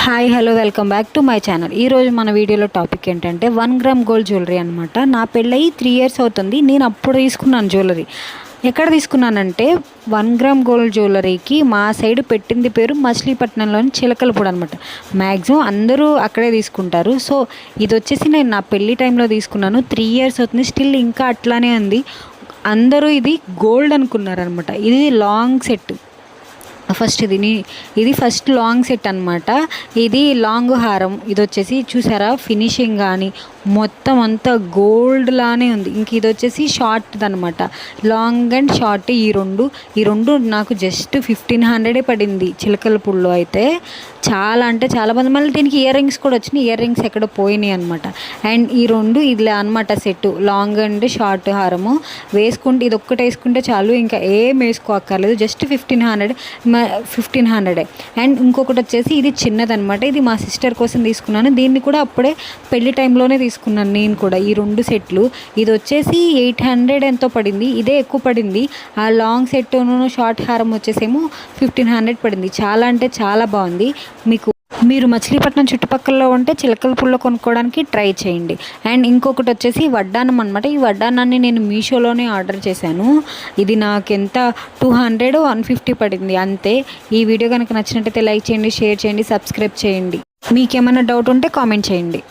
Hi hello welcome back to my channel. ఈరోజు మన వీడియోలో టాపిక్ ఏంటంటే 1 గ్రామ్ గోల్డ్ జ్యువెలరీ అనమాట. నా పెళ్ళయి 3 years అవుతుంది. నేను అప్పుడు తీసుకున్నాను జ్యువెలరీ. ఎక్కడ తీసుకున్నానంటే 1 గ్రామ్ గోల్డ్ జ్యువెలరీకి మా సైడ్ పెట్టింది పేరు మచిలీపట్నంలోని చిలకలపూడి అనమాట. మ్యాక్సిమం అందరూ అక్కడే తీసుకుంటారు. సో ఇది వచ్చేసి నేను నా పెళ్ళి టైంలో తీసుకున్నాను. 3 years అవుతుంది, స్టిల్ ఇంకా అట్లానే ఉంది. అందరూ ఇది గోల్డ్ అనుకున్నారనమాట. ఇది లాంగ్ సెట్. ఇది ఫస్ట్ లాంగ్ సెట్ అనమాట. ఇది లాంగ్ హారం. ఇది వచ్చేసి చూసారా, ఫినిషింగ్ కానీ మొత్తం అంతా గోల్డ్ లానే ఉంది. ఇంక ఇది వచ్చేసి షార్ట్ అనమాట. లాంగ్ అండ్ షార్ట్ ఈ రెండు నాకు జస్ట్ 1500 పడింది చిలకలపూడిలో. అయితే చాలా అంటే చాలా మంది, మళ్ళీ దీనికి ఇయర్ రింగ్స్ కూడా వచ్చినాయి. ఇయర్ రింగ్స్ ఎక్కడ పోయినాయి అనమాట. అండ్ ఈ రెండు ఇలా అనమాట సెట్, లాంగ్ అండ్ షార్ట్ హారము వేసుకుంటే ఇది ఒక్కటి వేసుకుంటే చాలు, ఇంకా ఏం వేసుకోక్కర్లేదు. జస్ట్ 1500. అండ్ ఇంకొకటి వచ్చేసి ఇది చిన్నదనమాట. ఇది మా సిస్టర్ కోసం తీసుకున్నాను. దీన్ని కూడా అప్పుడే పెళ్లి టైంలోనే తీసుకున్నాను నేను కూడా. ఈ 2 సెట్లు ఇది వచ్చేసి 800 ఎంతో పడింది. ఇదే ఎక్కువ పడింది. ఆ లాంగ్ సెట్ షార్ట్ హారం వచ్చేసేమో 1500 పడింది. చాలా అంటే చాలా బాగుంది. మీరు మచిలీపట్నం చుట్టుపక్కల ఉంటే చిలకలపూడిలో కొనుక్కోవడానికి ట్రై చేయండి. అండ్ ఇంకొకటి వచ్చేసి వడ్డానం అనమాట. ఈ వడ్డానాన్ని నేను మీషోలోనే ఆర్డర్ చేశాను. ఇది నాకు ఎంత 200 150 పడింది అంతే. ఈ వీడియో కనుక నచ్చినట్టయితే లైక్ చేయండి, షేర్ చేయండి, సబ్స్క్రైబ్ చేయండి. మీకేమైనా డౌట్ ఉంటే కామెంట్ చేయండి.